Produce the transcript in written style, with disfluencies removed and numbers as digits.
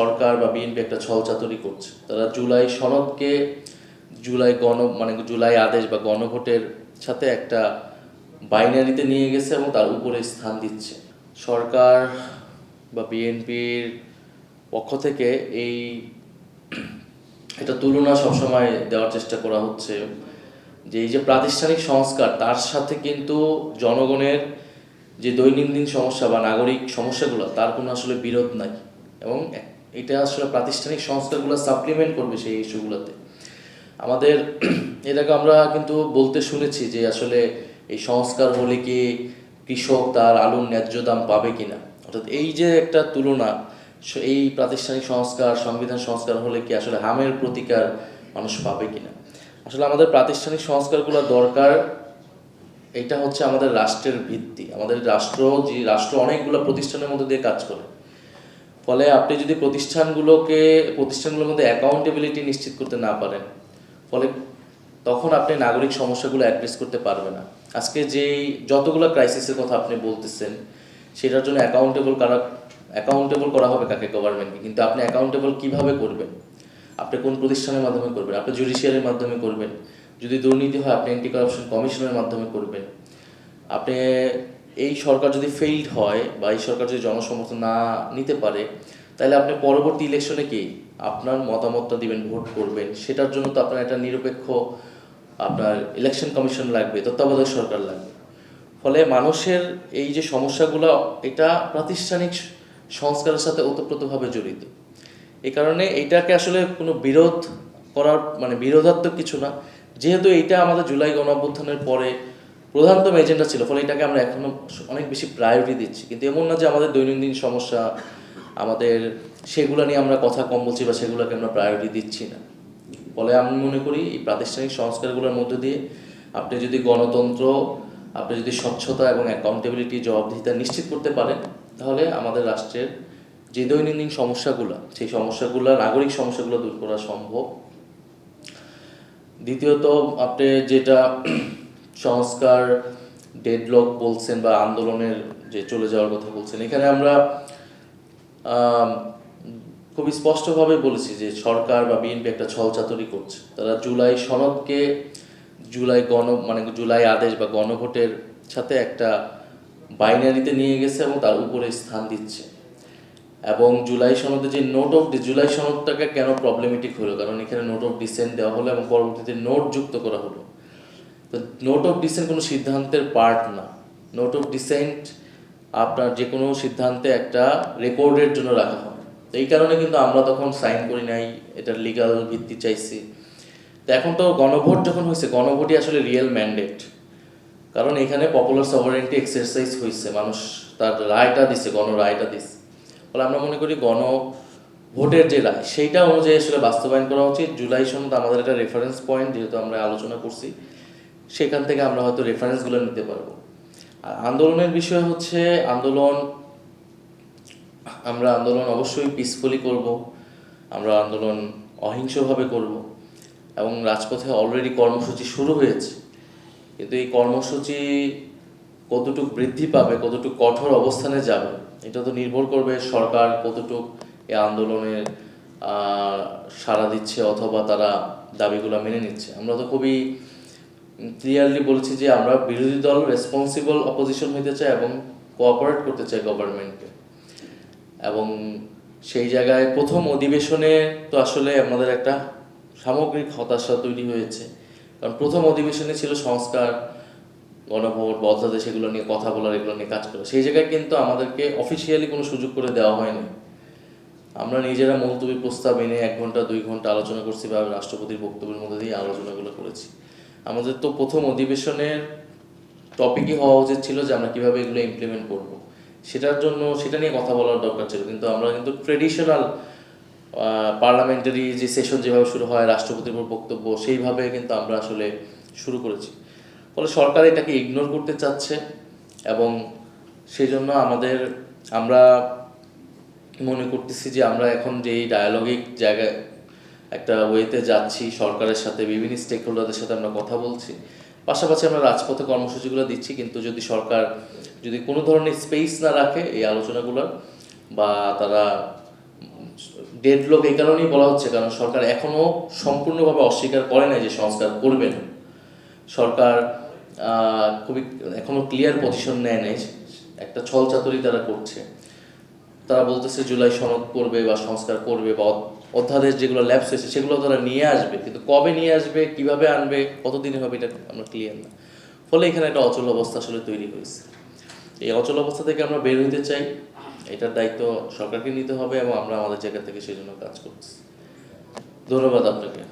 সরকার বা বিএনপি একটা ছলচাতুরি করছে। তারা জুলাই সনদকে জুলাই আদেশ বা গণভোটের সাথে একটা বাইনারিতে নিয়ে গেছে এবং তার উপরে স্থান দিচ্ছে। সরকার বা বিএনপির পক্ষ থেকে এটা তুলনা সবসময় দেওয়ার চেষ্টা করা হচ্ছে যে এই যে প্রাতিষ্ঠানিক সংস্কার, তার সাথে কিন্তু জনগণের যে দৈনন্দিন সমস্যা বা নাগরিক সমস্যাগুলো, তার কোনো আসলে বিরোধ নাই এবং এটা আসলে প্রাতিষ্ঠানিক সংস্কারগুলো সাপ্লিমেন্ট করবে সেই ইস্যুগুলোতে। আমাদের এটাকে আমরা কিন্তু বলতে শুনেছি যে আসলে এই সংস্কার হলে কি কৃষক তার আলুর ন্যায্য দাম পাবে কিনা, অর্থাৎ এই যে একটা তুলনা, এই প্রাতিষ্ঠানিক সংস্কার, সংবিধান সংস্কার হলে কি আসলে হামের প্রতিকার মানুষ পাবে কিনা। আসলে আমাদের প্রাতিষ্ঠানিক সংস্কারগুলো দরকার। এটা হচ্ছে আমাদের রাষ্ট্রের ভিত্তি। আমাদের রাষ্ট্র অনেকগুলো প্রতিষ্ঠানের মধ্যে দিয়ে কাজ করে। ফলে আপনি যদি প্রতিষ্ঠানগুলোর মধ্যে অ্যাকাউন্টেবিলিটি নিশ্চিত করতে না পারেন, ফলে তখন আপনি নাগরিক সমস্যাগুলো অ্যাড্রেস করতে পারবে না। আজকে যতগুলো ক্রাইসিসের কথা আপনি বলতেছেন, সেটার জন্য অ্যাকাউন্টেবল করা হবে কাকে? গভর্নমেন্টকে। কিন্তু আপনি অ্যাকাউন্টেবল কিভাবে করবেন? আপনি কোন প্রতিষ্ঠানের মাধ্যমে করবেন? আপনি জুডিশিয়ারির মাধ্যমে করবেন। যদি দুর্নীতি হয় আপনি অ্যান্টি কারাপশন কমিশনের মাধ্যমে করবেন। আপনি এই সরকার যদি ফেইল্ড হয় বা এই সরকার যদি জনসমর্থন না নিতে পারে, তাহলে আপনি পরবর্তী ইলেকশনে কি আপনার মতামতটা দিবেন, ভোট করবেন? সেটার জন্য তো আপনার একটা নিরপেক্ষ আপনার ইলেকশন কমিশন লাগবে, তত্ত্বাবধায়ক সরকার লাগবে। ফলে মানুষের এই যে সমস্যাগুলো, এটা প্রাতিষ্ঠানিক সংস্কারের সাথে ওতপ্রোতভাবে জড়িত। এই কারণে এইটাকে আসলে কোনো বিরোধাত্মক কিছু না। যেহেতু এইটা আমাদের জুলাই গণঅভ্যুত্থানের পরে প্রধানতম এজেন্ডা ছিল, ফলে এটাকে আমরা এখনো অনেক বেশি প্রায়োরিটি দিচ্ছি। কিন্তু এমন না যে আমাদের দৈনন্দিন সমস্যা সেগুলো নিয়ে আমরা কথা কম বলছি বা সেগুলোকে আমরা প্রায়োরিটি দিচ্ছি না। ফলে আমি মনে করি এই প্রাতিষ্ঠানিক সংস্কারগুলোর মধ্যে দিয়ে আপনি যদি গণতন্ত্র, আপনি যদি স্বচ্ছতা এবং অ্যাকাউন্টেবিলিটি, জবাবদিহিতা নিশ্চিত করতে পারেন, তাহলে আমাদের রাষ্ট্রের যে দৈনন্দিন সেই নাগরিক সমস্যাগুলো দূর করা সম্ভব। দ্বিতীয়ত, আপনি যেটা সংস্কার ডেডলক বলছেন বা আন্দোলনের যে চলে যাওয়ার কথা বলছেন, এখানে আমরা খুবই স্পষ্টভাবে বলেছি যে সরকার বা বিএনপি একটা ছলচাতুরি করছে। তারা জুলাই সনদকে জুলাই আদেশ বা গণভোটের সাথে একটা বাইনারিতে নিয়ে গেছে এবং তার উপরে স্থান দিচ্ছে। এবং জুলাই সনদটাকে কেন প্রবলেমেটিক হলো, কারণ এখানে নোট অফ ডিসেন্ট দেওয়া হলো এবং পরবর্তীতে নোট যুক্ত করা হলো। তো নোট অফ ডিসেন্ট কোনো সিদ্ধান্তের পার্ট না। নোট অফ ডিসেন্ট আপনার যে কোনো সিদ্ধান্তে একটা রেকর্ডের জন্য রাখা হয়। তো এই কারণে কিন্তু আমরা তখন সাইন করি নাই, এটার লিগাল ভিত্তি চাইছি। তো এখন তো গণভোট যখন হয়েছে, গণভোটই আসলে রিয়েল ম্যান্ডেট, কারণ এখানে পপুলার সভারেন্টি এক্সারসাইজ হয়েছে, মানুষ তার রায়টা দিচ্ছে, গণরায়টা দিচ্ছে। ফলে আমরা মনে করি গণভোটের যে রায়, সেইটা অনুযায়ী আসলে বাস্তবায়ন করা উচিত। জুলাই সনদ আমাদের একটা রেফারেন্স পয়েন্ট, যেহেতু আমরা আলোচনা করছি, সেখান থেকে আমরা হয়তো রেফারেন্সগুলো নিতে পারবো। আর আন্দোলনের বিষয় হচ্ছে, আমরা আন্দোলন অবশ্যই পিসফুলি করব, আমরা আন্দোলন অহিংসভাবে করব এবং রাজপথে অলরেডি কর্মসূচি শুরু হয়েছে। কিন্তু এই কর্মসূচি কতটুকু বৃদ্ধি পাবে, কতটুকু কঠোর অবস্থানে যাবে, এটা তো নির্ভর করবে সরকার কতটুকু এই আন্দোলনের সাড়া দিচ্ছে অথবা তারা দাবিগুলো মেনে নিচ্ছে। আমরা তো খুবই ক্লিয়ারলি বলেছি যে আমরা বিরোধী দল, রেসপন্সিবল অপোজিশন হইতে চাই এবং কোঅপারেট করতে চাই গভর্নমেন্টকে। এবং সেই জায়গায় প্রথম অধিবেশনে তো আসলে আমাদের একটা সামগ্রিক হতাশা তৈরি হয়েছে, কারণ প্রথম অধিবেশনে ছিল সংস্কার, গণভোট, বদলাতে, সেগুলো নিয়ে কথা বলার, এগুলো নিয়ে কাজ করা। সেই জায়গায় কিন্তু আমাদেরকে অফিসিয়ালি কোনো সুযোগ করে দেওয়া হয়নি। আমরা নিজেরা মুলতবি প্রস্তাব এনে 1 ঘন্টা 2 ঘন্টা আলোচনা করছি বা রাষ্ট্রপতির বক্তব্যের মধ্যে দিয়ে আলোচনাগুলো করেছি। আমাদের তো প্রথম অধিবেশনের টপিকই হওয়া উচিত ছিল যে আমরা কীভাবে এগুলো ইমপ্লিমেন্ট করব, সেটা নিয়ে কথা বলার দরকার ছিল। কিন্তু আমরা ট্রেডিশনাল পার্লামেন্টারি যে সেশন যেভাবে শুরু হয়, রাষ্ট্রপতির উপর বক্তব্য, সেইভাবে কিন্তু আমরা আসলে শুরু করেছি। ফলে সরকার এটাকে ইগনোর করতে চাচ্ছে এবং সেই জন্য আমরা মনে করতেছি যে আমরা এখন যে ডায়ালগিক জায়গায় একটা ওয়েতে যাচ্ছি, সরকারের সাথে, বিভিন্ন স্টেক হোল্ডারদের সাথে আমরা কথা বলছি, পাশাপাশি আমরা রাজপথে কর্মসূচিগুলো দিচ্ছি। কিন্তু যদি সরকার কোনো ধরনের স্পেস না রাখে এই আলোচনাগুলোর, বা তারা ডেডলক এই কারণেই বলা হচ্ছে কারণ সরকার এখনও সম্পূর্ণভাবে অস্বীকার করে নাই যে সংস্কার করবে না। সরকার খুবই এখনও ক্লিয়ার পজিশন নেয় নাই, একটা ছলচাতুরি তারা করছে। তারা বলতেছে জুলাই সনদ করবে বা সংস্কার করবে বা অধ্যাদেশ যেগুলো ল্যাপস হয়েছে সেগুলো তারা নিয়ে আসবে, কিন্তু কবে নিয়ে আসবে, কিভাবে আনবে, কতদিনে হবে, এটা আমরা ক্লিয়ার না। ফলে এখানে একটা অচল অবস্থা আসলে তৈরি হয়েছে। এই অচল অবস্থা থেকে আমরা বের হতে চাই, এটার দায়িত্ব সরকারকে নিতে হবে এবং আমরা আমাদের জায়গা থেকে সেই জন্য কাজ করছি। ধন্যবাদ আপনাকে।